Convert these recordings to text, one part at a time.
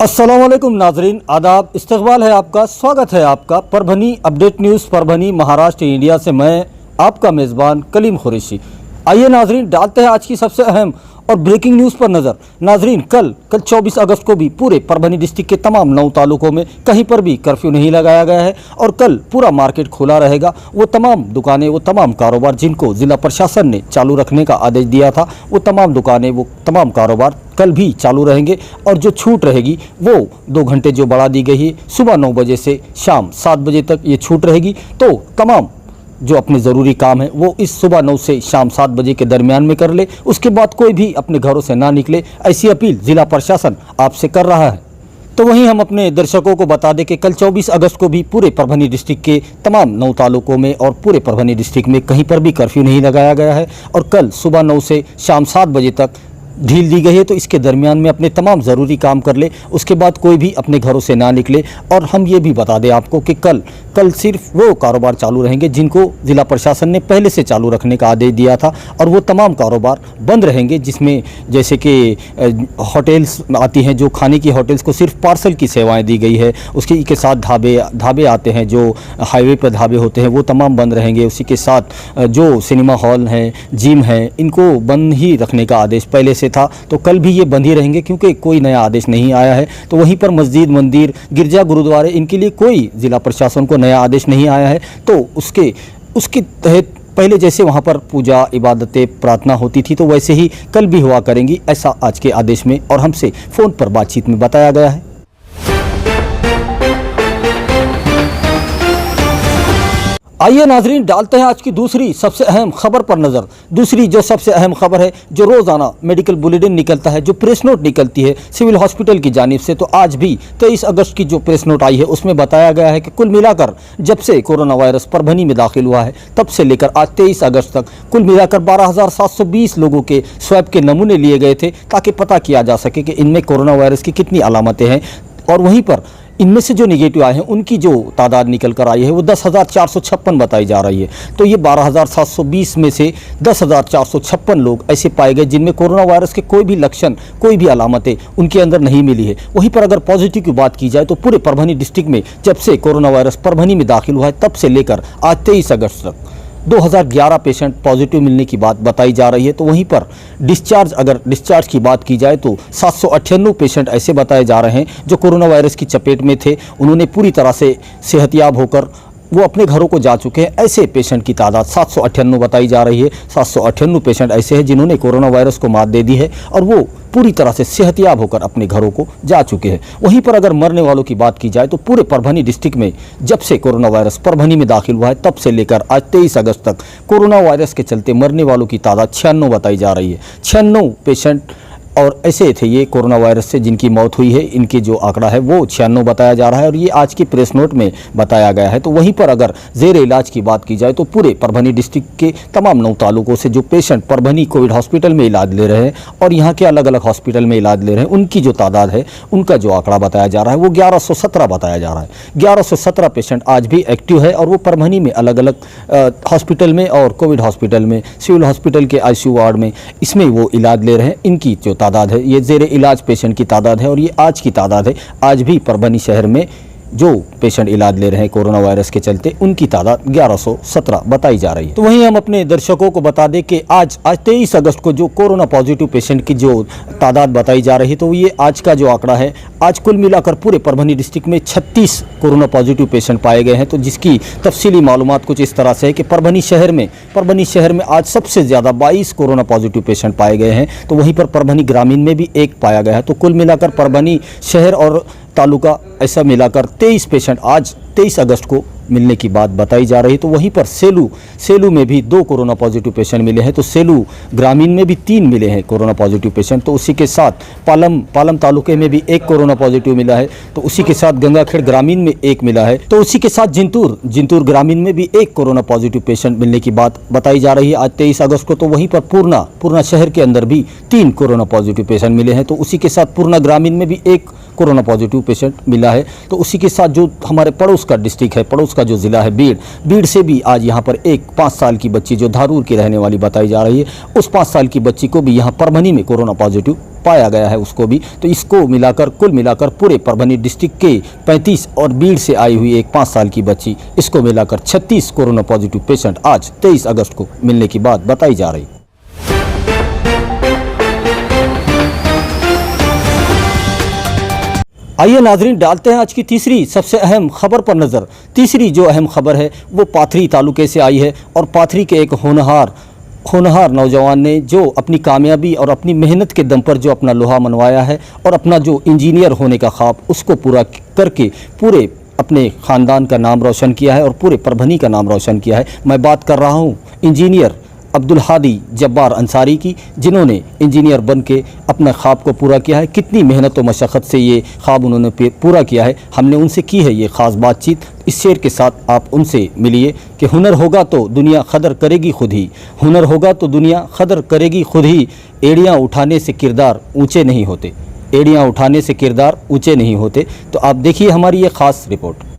अस्सलामुअलैकुम नाजरीन, आदाब, इस्तकबाल है आपका, स्वागत है आपका Parbhani update news Parbhani Maharashtra India से। मैं आपका मेज़बान कलीम खुरैशी। आइए नाजरीन, डालते हैं आज की सबसे अहम और ब्रेकिंग न्यूज़ पर नज़र। नाजरीन, कल 24 अगस्त को भी पूरे परभनी डिस्ट्रिक्ट के तमाम 9 तालुकों में कहीं पर भी कर्फ्यू नहीं लगाया गया है और कल पूरा मार्केट खुला रहेगा। वो तमाम दुकानें, वो तमाम कारोबार जिनको ज़िला प्रशासन ने चालू रखने का आदेश दिया था, वो तमाम दुकानें, वो तमाम कारोबार कल भी चालू रहेंगे। और जो छूट रहेगी वो 2 घंटे जो बढ़ा दी गई है, सुबह 9 बजे से शाम 7 बजे तक ये छूट रहेगी। तो तमाम जो अपने ज़रूरी काम है वो इस सुबह 9 से शाम 7 बजे के दरमियान में कर ले, उसके बाद कोई भी अपने घरों से ना निकले, ऐसी अपील ज़िला प्रशासन आपसे कर रहा है। तो वहीं हम अपने दर्शकों को बता दें कि कल 24 अगस्त को भी पूरे परभनी डिस्ट्रिक्ट के तमाम 9 तालुकों में और पूरे परभनी डिस्ट्रिक्ट में कहीं पर भी कर्फ्यू नहीं लगाया गया है और कल सुबह 9 से शाम 7 बजे तक ढील दी गई है। तो इसके दरमियान में अपने तमाम ज़रूरी काम कर ले, उसके बाद कोई भी अपने घरों से ना निकले। और हम ये भी बता दें आपको कि कल सिर्फ वो कारोबार चालू रहेंगे जिनको ज़िला प्रशासन ने पहले से चालू रखने का आदेश दिया था, और वो तमाम कारोबार बंद रहेंगे जिसमें जैसे कि होटल्स आती हैं, जो खाने की होटल्स को सिर्फ पार्सल की सेवाएं दी गई है। उसके के साथ ढाबे आते हैं, जो हाईवे पर ढाबे होते हैं, वो तमाम बंद रहेंगे। उसी के साथ जो सिनेमा हॉल हैं, जिम हैं, इनको बंद ही रखने का आदेश पहले से था, तो कल भी ये बंद ही रहेंगे क्योंकि कोई नया आदेश नहीं आया है। तो वहीं पर मस्जिद, मंदिर, गिरजा, गुरुद्वारे, इनके लिए कोई ज़िला प्रशासन को नया आदेश नहीं आया है। तो उसके तहत पहले जैसे वहाँ पर पूजा, इबादतें, प्रार्थना होती थी, तो वैसे ही कल भी हुआ करेंगी, ऐसा आज के आदेश में और हमसे फ़ोन पर बातचीत में बताया गया है। आइए नाजरीन, डालते हैं आज की दूसरी सबसे अहम खबर पर नज़र। दूसरी जो सबसे अहम खबर है, जो रोज़ाना मेडिकल बुलेटिन निकलता है, जो प्रेस नोट निकलती है सिविल हॉस्पिटल की जानिब से, तो आज भी 23 अगस्त की जो प्रेस नोट आई है उसमें बताया गया है कि कुल मिलाकर जब से कोरोना वायरस परभनी में दाखिल हुआ है तब से लेकर आज 23 अगस्त तक कुल मिलाकर 12,720 लोगों के स्वैब के नमूने लिए गए थे, ताकि पता किया जा सके कि इनमें कोरोना वायरस की कितनी अलामतें हैं। और वहीं पर इनमें से जो निगेटिव आए हैं उनकी जो तादाद निकल कर आई है वो 10,456 बताई जा रही है। तो ये 12,720 में से 10,456 लोग ऐसे पाए गए जिनमें कोरोना वायरस के कोई भी लक्षण, कोई भी अलामतें उनके अंदर नहीं मिली है। वहीं पर अगर पॉजिटिव की बात की जाए तो पूरे परभनी डिस्ट्रिक्ट में जब से कोरोना वायरस परभनी में दाखिल हुआ है तब से लेकर आज 23 अगस्त तक 2011 पेशेंट पॉजिटिव मिलने की बात बताई जा रही है। तो वहीं पर डिस्चार्ज की बात की जाए तो 798 पेशेंट ऐसे बताए जा रहे हैं जो कोरोना वायरस की चपेट में थे, उन्होंने पूरी तरह से सेहतयाब होकर वो अपने घरों को जा चुके हैं। ऐसे पेशेंट की तादाद 798 बताई जा रही है। 798 पेशेंट ऐसे हैं जिन्होंने कोरोना वायरस को मात दे दी है और वो पूरी तरह से सेहतयाब होकर अपने घरों को जा चुके हैं। वहीं पर अगर मरने वालों की बात की जाए तो पूरे परभनी डिस्ट्रिक्ट में जब से कोरोना वायरस परभनी में दाखिल हुआ है तब से लेकर आज 23 अगस्त तक कोरोना वायरस के चलते मरने वालों की तादाद 96 बताई जा रही है। 96 पेशेंट और ऐसे थे ये कोरोना वायरस से जिनकी मौत हुई है, इनके जो आंकड़ा है वो 96 बताया जा रहा है और ये आज की प्रेस नोट में बताया गया है। तो वहीं पर अगर ज़ेर इलाज की बात की जाए तो पूरे परभनी डिस्ट्रिक्ट के तमाम 9 तालुकों से जो पेशेंट परभनी कोविड हॉस्पिटल में इलाज ले रहे हैं और यहाँ के अलग अलग हॉस्पिटल में इलाज ले रहे हैं, उनकी जो तादाद है, उनका जो आंकड़ा बताया जा रहा है वो 1117 बताया जा रहा है। 1117 पेशेंट आज भी एक्टिव है और वो परभनी में अलग अलग हॉस्पिटल में और कोविड हॉस्पिटल में, सिविल हॉस्पिटल के ICU वार्ड में, इसमें वो इलाज ले रहे हैं। इनकी जो तादाद है, ये ज़ेरे इलाज पेशेंट की तादाद है और ये आज की तादाद है। आज भी परभनी शहर में जो पेशेंट इलाज ले रहे हैं कोरोना वायरस के चलते, उनकी तादाद 1117 बताई जा रही है। तो वहीं हम अपने दर्शकों को बता दें कि आज 23 अगस्त को जो कोरोना पॉजिटिव पेशेंट की जो तादाद बताई जा रही है, तो ये आज का जो आंकड़ा है, आज कुल मिलाकर पूरे परभनी डिस्ट्रिक्ट में 36 कोरोना पॉजिटिव पेशेंट पाए गए हैं। तो जिसकी तफसीली मालूमात कुछ इस तरह से है कि परभनी शहर में आज सबसे ज़्यादा 22 कोरोना पॉजिटिव पेशेंट पाए गए हैं। तो वहीं पर परभनी ग्रामीण में भी 1 पाया गया है। तो कुल मिलाकर परभनी शहर और तालुका ऐसा मिलाकर 23 पेशेंट आज 23 अगस्त को मिलने की बात बताई जा रही है। तो वहीं पर सेलू में भी 2 कोरोना पॉजिटिव पेशेंट मिले हैं। तो सेलू ग्रामीण में भी 3 मिले हैं कोरोना पॉजिटिव पेशेंट। तो उसी के साथ पालम तालुके में भी 1 कोरोना पॉजिटिव मिला है। तो उसी के साथ गंगाखेड़ ग्रामीण में 1 मिला है। तो उसी के साथ जिंतूर ग्रामीण में भी 1 कोरोना पॉजिटिव पेशेंट मिलने की बात बताई जा रही है आज 23 अगस्त को। तो वहीं पर पूर्णा शहर के अंदर भी 3 कोरोना पॉजिटिव पेशेंट मिले हैं। तो उसी के साथ पूर्णा ग्रामीण में भी 1 कोरोना पॉजिटिव पेशेंट मिला है। तो उसी के साथ जो हमारे पड़ोस का डिस्ट्रिक्ट है, पड़ोस का जो ज़िला है बीड़ से भी आज यहाँ पर एक 5 साल की बच्ची जो धारूर की रहने वाली बताई जा रही है, उस 5 साल की बच्ची को भी यहाँ परभनी में कोरोना पॉजिटिव पाया गया है उसको भी। तो इसको मिलाकर कुल मिलाकर पूरे परभनी डिस्ट्रिक्ट के 35 और बीड़ से आई हुई एक 5 साल की बच्ची, इसको मिलाकर 36 कोरोना पॉजिटिव पेशेंट आज 23 अगस्त को मिलने की बात बताई जा रही। आइए नाजरीन, डालते हैं आज की तीसरी सबसे अहम खबर पर नज़र। तीसरी जो अहम खबर है वो पाथरी तालुके से आई है और पाथरी के एक होनहार नौजवान ने जो अपनी कामयाबी और अपनी मेहनत के दम पर जो अपना लोहा मनवाया है और अपना जो इंजीनियर होने का ख्वाब उसको पूरा करके पूरे अपने ख़ानदान का नाम रोशन किया है और पूरे परभनी का नाम रोशन किया है। मैं बात कर रहा हूँ इंजीनियर अब्दुल हादी जब्बार अंसारी की, जिन्होंने इंजीनियर बन के अपना ख्वाब को पूरा किया है। कितनी मेहनत और मशक्क़त से ये ख्वाब उन्होंने पूरा किया है, हमने उनसे की है ये ख़ास बातचीत। इस शेर के साथ आप उनसे मिलिए कि हुनर होगा तो दुनिया कदर करेगी खुद ही, हुनर होगा तो दुनिया कदर करेगी खुद ही, एड़ियाँ उठाने से किरदार ऊँचे नहीं होते, एड़ियाँ उठाने से किरदार ऊँचे नहीं होते। तो आप देखिए हमारी ये ख़ास रिपोर्ट।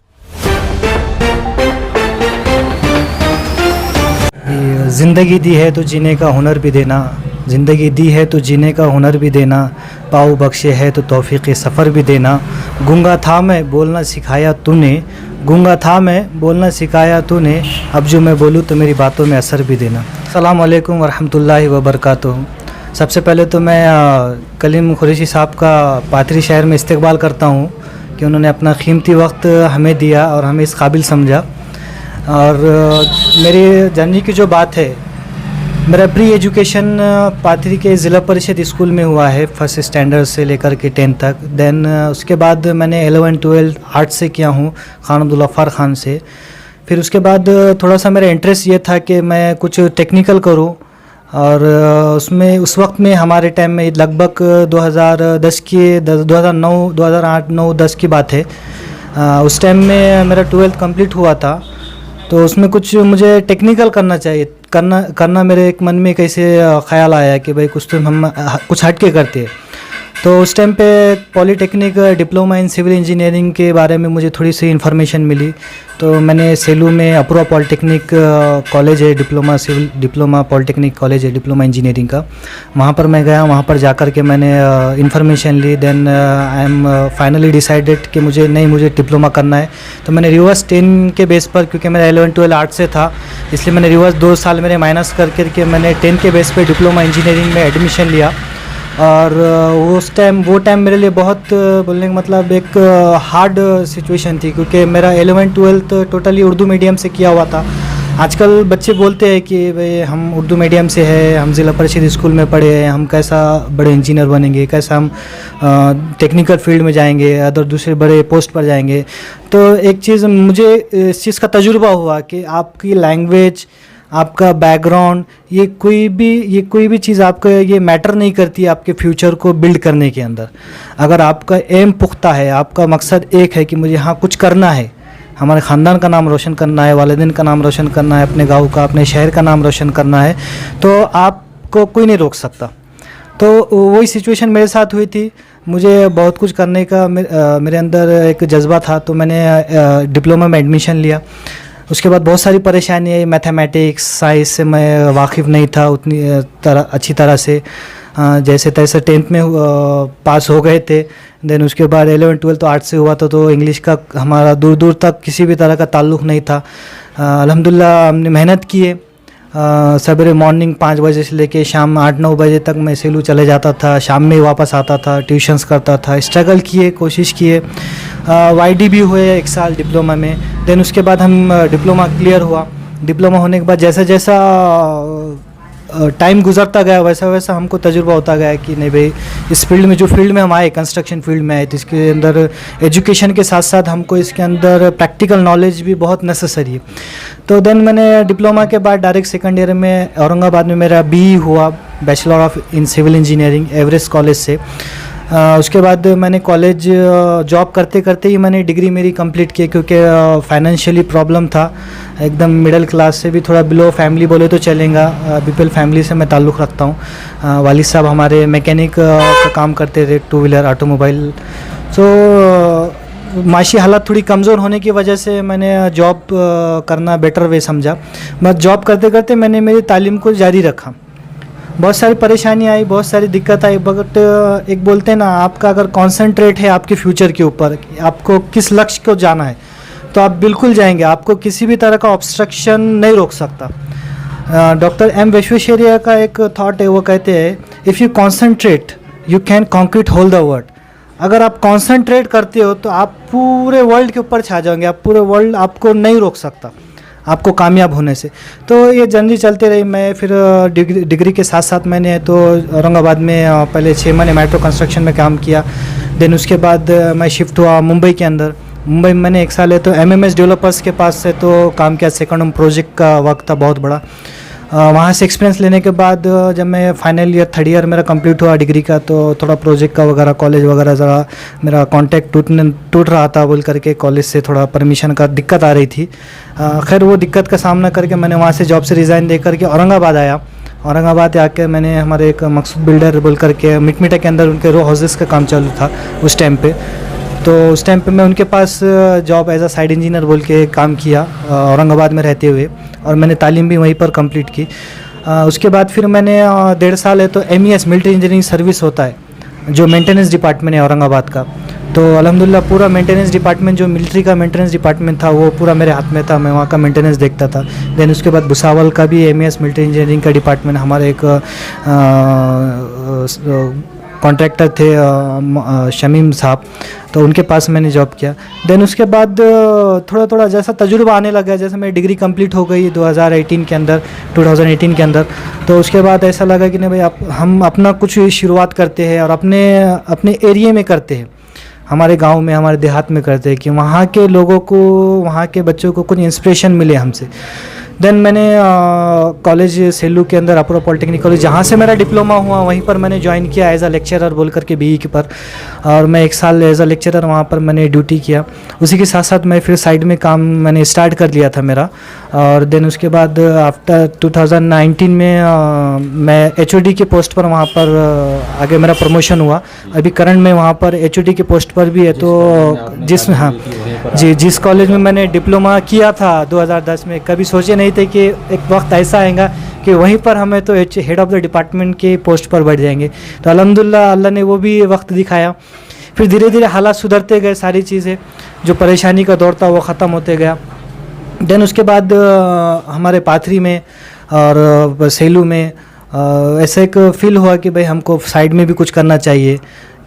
ज़िंदगी दी है तो जीने का हुनर भी देना, ज़िंदगी दी है तो जीने का हुनर भी देना, पाँव बख्शे है तो तौफ़ीक़ सफ़र भी देना, गूंगा था मैं बोलना सिखाया तूने, गूंगा था मैं बोलना सिखाया तूने, अब जो मैं बोलूँ तो मेरी बातों में असर भी देना। अस्सलामु अलैकुम वरहमतुल्लाहि वबरकातुहू। सबसे पहले तो मैं कलीम कुरैशी साहब का पाथरी शहर में इस्तकबाल करता हूँ कि उन्होंने अपना कीमती वक्त हमें दिया और हमें इस काबिल समझा। और मेरी जर्नी की जो बात है, मेरा प्री एजुकेशन पाथरी के ज़िला परिषद स्कूल में हुआ है, फर्स्ट स्टैंडर्ड से लेकर के 10 तक। देन उसके बाद मैंने 11-12 आर्ट से किया हूँ खान अब्दुल गफ्फार खान से। फिर उसके बाद थोड़ा सा मेरा इंटरेस्ट ये था कि मैं कुछ टेक्निकल करूँ और उसमें उस वक्त में हमारे टाइम में लगभग 2010 की 2009 2008 9 10 की बात है। उस टाइम में मेरा 12th कंप्लीट हुआ था, तो उसमें कुछ मुझे टेक्निकल करना मेरे एक मन में कैसे ख्याल आया कि भाई कुछ तो हम कुछ हट के करते हैं। तो उस टाइम पे polytechnic diploma in civil engineering के बारे में मुझे थोड़ी सी इन्फॉर्मेशन मिली। तो मैंने सेलू में अपूर्वा पॉलीटेक्निक कॉलेज है, डिप्लोमा पॉलीटेक्निक कॉलेज है डिप्लोमा इंजीनियरिंग का, वहाँ पर मैं गया। वहाँ पर जाकर के मैंने इन्फॉर्मेशन ली। Then I am finally decided कि मुझे डिप्लोमा करना है। तो मैंने रिवर्स 10 के बेस पर, क्योंकि मेरा 11-12 आर्ट से था, इसलिए मैंने रिवर्स 2 साल मेरे माइनस करके मैंने 10 के बेस पर डिप्लोमा इंजीनियरिंग में एडमिशन लिया। और वो टाइम मेरे लिए बहुत बोलने का मतलब एक हार्ड सिचुएशन थी, क्योंकि मेरा 11-12 टोटली उर्दू मीडियम से किया हुआ था। आजकल बच्चे बोलते हैं कि भाई हम उर्दू मीडियम से है, हम ज़िला परिषद स्कूल में पढ़े हैं, हम कैसा बड़े इंजीनियर बनेंगे, कैसा हम टेक्निकल फील्ड में जाएंगे, अदर दूसरे बड़े पोस्ट पर जाएंगे। तो एक चीज़ मुझे इस चीज़ का तजुर्बा हुआ कि आपकी लैंग्वेज, आपका बैकग्राउंड, ये कोई भी चीज़ आपको ये मैटर नहीं करती आपके फ्यूचर को बिल्ड करने के अंदर। अगर आपका एम पुख्ता है, आपका मकसद एक है कि मुझे हाँ कुछ करना है, हमारे ख़ानदान का नाम रोशन करना है, वालिदैन का नाम रोशन करना है, अपने गाँव का, अपने शहर का नाम रोशन करना है, तो आपको कोई नहीं रोक सकता। तो वही सिचुएशन मेरे साथ हुई थी। मुझे बहुत कुछ करने का मेरे अंदर एक जज्बा था, तो मैंने डिप्लोमा में एडमिशन लिया। उसके बाद बहुत सारी परेशानी आई। मैथमेटिक्स साइंस से मैं वाकिफ़ नहीं था उतनी अच्छी तरह से, जैसे तैसे 10th में पास हो गए थे। देन उसके बाद 11-12 तो आर्ट से हुआ था, तो इंग्लिश का हमारा दूर दूर तक किसी भी तरह का ताल्लुक़ नहीं था। अल्हम्दुलिल्लाह हमने मेहनत किए। सवेरे मॉर्निंग 5 बजे से लेके शाम 8-9 बजे तक मैं सेलू चले जाता था, शाम में वापस आता था, ट्यूशन्स करता था, स्ट्रगल किए, कोशिश किए। YD भी हुए 1 साल डिप्लोमा में। देन उसके बाद हम डिप्लोमा क्लियर हुआ। डिप्लोमा होने के बाद जैसा जैसा टाइम गुजरता गया वैसा वैसा हमको तजुर्बा होता गया कि नहीं भाई, इस फील्ड में, जो फील्ड में हम आए, कंस्ट्रक्शन फील्ड में आए, तो इसके अंदर एजुकेशन के साथ साथ हमको इसके अंदर प्रैक्टिकल नॉलेज भी बहुत नेसेसरी है। तो देन मैंने डिप्लोमा के बाद डायरेक्ट सेकंड ईयर में औरंगाबाद में मेरा BE हुआ, bachelor of in civil engineering, Everest college से। उसके बाद मैंने कॉलेज जॉब करते करते ही मैंने डिग्री मेरी कंप्लीट की, क्योंकि फाइनेंशियली प्रॉब्लम था, एकदम मिडिल क्लास से भी थोड़ा बिलो फैमिली बोले तो चलेगा। BPL फैमिली से मैं ताल्लुक़ रखता हूँ। वालिद साहब हमारे मैकेनिक का काम करते थे, 2 व्हीलर ऑटोमोबाइल। सो माशी हालत थोड़ी कमज़ोर होने की वजह से मैंने जॉब करना बेटर वे समझा। मैं जॉब करते करते मैंने मेरी तालीम को जारी रखा। बहुत सारी परेशानी आई, बहुत सारी दिक्कत आई, बट एक बोलते हैं ना, आपका अगर कॉन्सेंट्रेट है आपके फ्यूचर के ऊपर, आपको किस लक्ष्य को जाना है, तो आप बिल्कुल जाएंगे। आपको किसी भी तरह का ऑब्स्ट्रक्शन नहीं रोक सकता। डॉक्टर एम विश्वेश्वरैया का एक थॉट है, वो कहते हैं if you concentrate you can concrete whole the world. अगर आप कॉन्सेंट्रेट करते हो तो आप पूरे वर्ल्ड के ऊपर छा जाओगे। आप पूरे वर्ल्ड आपको नहीं रोक सकता आपको कामयाब होने से। तो ये जर्नी चलती रही। मैं फिर डिग्री के साथ साथ मैंने तो औरंगाबाद में पहले 6 महीने मेट्रो कंस्ट्रक्शन में काम किया। देन उसके बाद मैं शिफ्ट हुआ मुंबई के अंदर। मुंबई में मैंने 1 साल है तो एमएमएस डेवलपर्स के पास से तो काम किया। सेकंड प्रोजेक्ट का वक्त था बहुत बड़ा। वहाँ से एक्सपीरियंस लेने के बाद जब मैं फाइनल ईयर 3rd ईयर मेरा कंप्लीट हुआ डिग्री का, तो थोड़ा प्रोजेक्ट का वगैरह कॉलेज वगैरह ज़रा मेरा कांटेक्ट टूट रहा था बोल करके कॉलेज से थोड़ा परमिशन का दिक्कत आ रही थी। खैर वो दिक्कत का सामना करके मैंने वहाँ से जॉब से रिज़ाइन दे करके औरंगाबाद आया। औरंगाबाद आके मैंने हमारे एक मकसूद बिल्डर बोल करके मिटमिटा के अंदर उनके रो हाउसेस का काम चालू था उस टाइम पे। तो उस टाइम पे मैं उनके पास job as a site engineer बोल के काम किया औरंगाबाद में रहते हुए, और मैंने तालीम भी वहीं पर कंप्लीट की। उसके बाद फिर मैंने 1.5 साल है तो MES मिलिट्री इंजीनियरिंग सर्विस होता है जो मेंटेनेंस डिपार्टमेंट है औरंगाबाद का। तो अल्हम्दुलिल्लाह पूरा मेंटेनेंस डिपार्टमेंट जो मिलिट्री का मेंटेनेंस डिपार्टमेंट था वो पूरा मेरे हाथ में था। मैं वहाँ का मेंटेनेंस देखता था। देन उसके बाद भुसावल का भी MES मिलिट्री इंजीनियरिंग का डिपार्टमेंट, हमारे एक कॉन्ट्रैक्टर थे शमीम साहब, तो उनके पास मैंने जॉब किया। देन उसके बाद थोड़ा थोड़ा जैसा तजुर्बा आने लगा, जैसे मेरी डिग्री कंप्लीट हो गई 2018 के अंदर, तो उसके बाद ऐसा लगा कि नहीं भाई हम अपना कुछ शुरुआत करते हैं और अपने एरिया में करते हैं, हमारे गांव में, हमारे देहात में करते हैं कि वहाँ के लोगों को, वहाँ के बच्चों को कुछ इंस्पिरेशन मिले हमसे। देन मैंने कॉलेज सेलू के अंदर अपूर्वा पॉलिटेक्निक कॉलेज, जहाँ से मेरा डिप्लोमा हुआ, वहीं पर मैंने ज्वाइन किया एज अ लेक्चरर बोल करके BE के पर, और मैं 1 साल एज अ लेक्चरर वहाँ पर मैंने ड्यूटी किया। उसी के साथ साथ मैं फिर साइड में काम मैंने स्टार्ट कर लिया था मेरा। और देन उसके बाद आफ्टर 2019 में मैं HOD के पोस्ट पर वहाँ पर आगे मेरा प्रमोशन हुआ। अभी करंट में वहाँ पर HOD के पोस्ट पर भी है। तो जिस कॉलेज में मैंने डिप्लोमा किया था 2010 में, कभी सोचे नहीं थे कि एक वक्त ऐसा आएगा कि वहीं पर हमें तो हेड ऑफ़ द डिपार्टमेंट के पोस्ट पर बढ़ जाएंगे। तो अल्हम्दुलिल्लाह अल्लाह ने वो भी वक्त दिखाया। फिर धीरे धीरे हालात सुधरते गए, सारी चीज़ें जो परेशानी का दौर था वो ख़त्म होते गया। देन उसके बाद हमारे पाथरी में और सेलू में ऐसा एक फील हुआ कि भाई हमको साइड में भी कुछ करना चाहिए,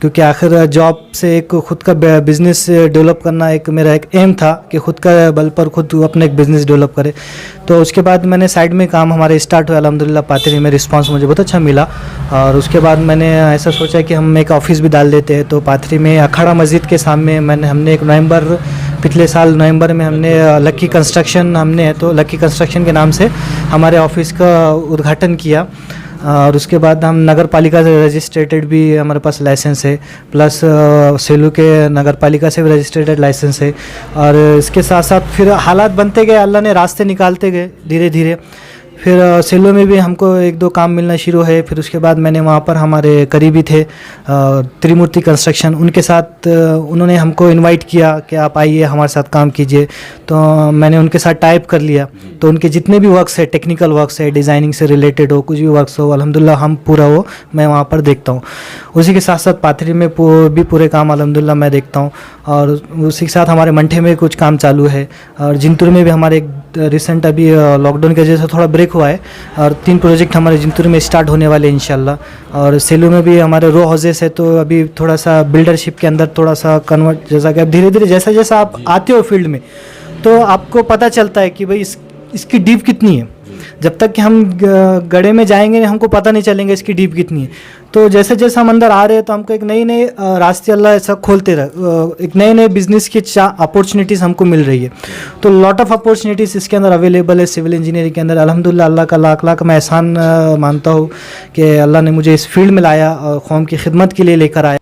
क्योंकि आखिर जॉब से एक खुद का बिज़नेस डेवलप करना एक मेरा एक एम था कि खुद का बल पर खुद अपना एक बिज़नेस डेवलप करे। तो उसके बाद मैंने साइड में काम हमारे स्टार्ट हुआ अल्हम्दुलिल्लाह। पाथरी में रिस्पांस मुझे बहुत अच्छा मिला, और उसके बाद मैंने ऐसा सोचा कि हम एक ऑफ़िस भी डाल देते हैं। तो पाथरी में अखाड़ा मस्जिद के सामने हमने एक पिछले साल नवंबर में हमने लक्की कंस्ट्रक्शन के नाम से हमारे ऑफिस का उद्घाटन किया। और उसके बाद हम नगर पालिका से रजिस्ट्रेटेड भी हमारे पास लाइसेंस है, प्लस सेलू के नगर पालिका से भी रजिस्ट्रेटेड लाइसेंस है। और इसके साथ साथ फिर हालात बनते गए, अल्लाह ने रास्ते निकालते गए धीरे धीरे। फिर सेलू में भी हमको 1-2 काम मिलना शुरू है। फिर उसके बाद मैंने वहाँ पर हमारे करीबी थे त्रिमूर्ति कंस्ट्रक्शन, उनके साथ उन्होंने हमको इनवाइट किया कि आप आइए हमारे साथ काम कीजिए। तो मैंने उनके साथ टाइप कर लिया। तो उनके जितने भी वर्क्स है, टेक्निकल वर्क्स है, डिज़ाइनिंग से रिलेटेड हो, कुछ भी वर्क्स हो, अल्हम्दुलिल्लाह मैं वहाँ पर देखता हूँ। उसी के साथ साथ पाथरी में भी पूरे काम अल्हम्दुलिल्लाह मैं देखता हूँ। और उसी के साथ हमारे मंठे में कुछ काम चालू है, और जिंतूर में भी हमारे एक रिसेंट अभी लॉकडाउन की वजह से थोड़ा ब्रेक हुआ है, और 3 प्रोजेक्ट हमारे जिंतूर में स्टार्ट होने वाले इंशाल्लाह। और सेलू में भी हमारे रो हाउसेस है, तो अभी थोड़ा सा बिल्डरशिप के अंदर थोड़ा सा कन्वर्ट, जैसा कि अब धीरे धीरे जैसा जैसा आप आते हो फील्ड में तो आपको पता चलता है कि भाई इसकी डीप कितनी है। जब तक कि हम गड्ढे में जाएंगे हमको पता नहीं चलेंगे इसकी डीप कितनी है। तो जैसे जैसे हम अंदर आ रहे हैं तो हमको एक नई रास्ते अल्लाह ऐसा खोलते रहे, एक नए बिजनेस की अपॉर्चुनिटीज़ हमको मिल रही है। तो लॉट ऑफ अपॉर्चुनिटीज़ इसके अंदर अवेलेबल है सिविल इंजीनियरिंग के अंदर। अल्हम्दुलिल्लाह अल्लाह का लाख लाख मैं एहसान मानता हूँ कि अल्लाह ने मुझे इस फील्ड में लाया और कौम की खिदमत के लिए लेकर आया।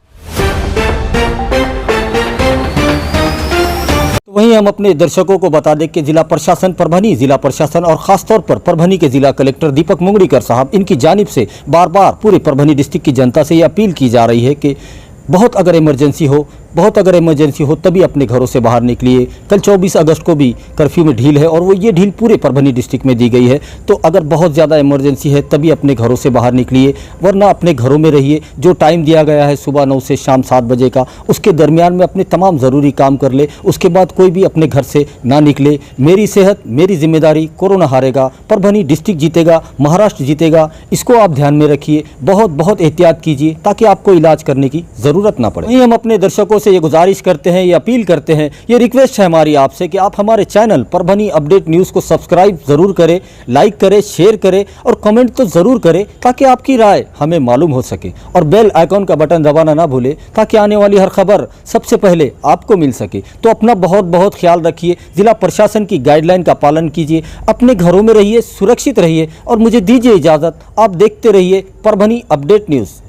वहीं हम अपने दर्शकों को बता दें कि जिला प्रशासन परभनी, जिला प्रशासन और खासतौर पर परभनी के जिला कलेक्टर दीपक मुंगड़ीकर साहब, इनकी जानिब से बार बार पूरे परभनी डिस्ट्रिक्ट की जनता से ये अपील की जा रही है कि बहुत अगर इमरजेंसी हो तभी अपने घरों से बाहर निकलिए। कल 24 अगस्त को भी कर्फ्यू में ढील है और वो ये ढील पूरे परभनी डिस्ट्रिक्ट में दी गई है। तो अगर बहुत ज़्यादा इमरजेंसी है तभी अपने घरों से बाहर निकलिए, वरना अपने घरों में रहिए। जो टाइम दिया गया है सुबह 9 से शाम 7 बजे का, उसके दरमियान में अपने तमाम ज़रूरी काम कर ले, उसके बाद कोई भी अपने घर से ना निकले। मेरी सेहत मेरी जिम्मेदारी, कोरोना हारेगा, परभनी डिस्ट्रिक्ट जीतेगा, महाराष्ट्र जीतेगा, इसको आप ध्यान में रखिए। बहुत बहुत एहतियात कीजिए ताकि आपको इलाज करने की ज़रूरत ना पड़े। वहीं हम अपने दर्शकों से ये गुजारिश करते हैं, ये अपील करते हैं, ये रिक्वेस्ट है हमारी आपसे कि आप हमारे चैनल परभनी अपडेट न्यूज़ को सब्सक्राइब ज़रूर करें, लाइक करें, शेयर करें और कमेंट तो ज़रूर करें ताकि आपकी राय हमें मालूम हो सके। और बेल आइकॉन का बटन दबाना ना भूलें ताकि आने वाली हर खबर सबसे पहले आपको मिल सके। तो अपना बहुत बहुत ख्याल रखिए, जिला प्रशासन की गाइडलाइन का पालन कीजिए, अपने घरों में रहिए, सुरक्षित रहिए और मुझे दीजिए इजाज़त। आप देखते रहिए परभनी अपडेट न्यूज़।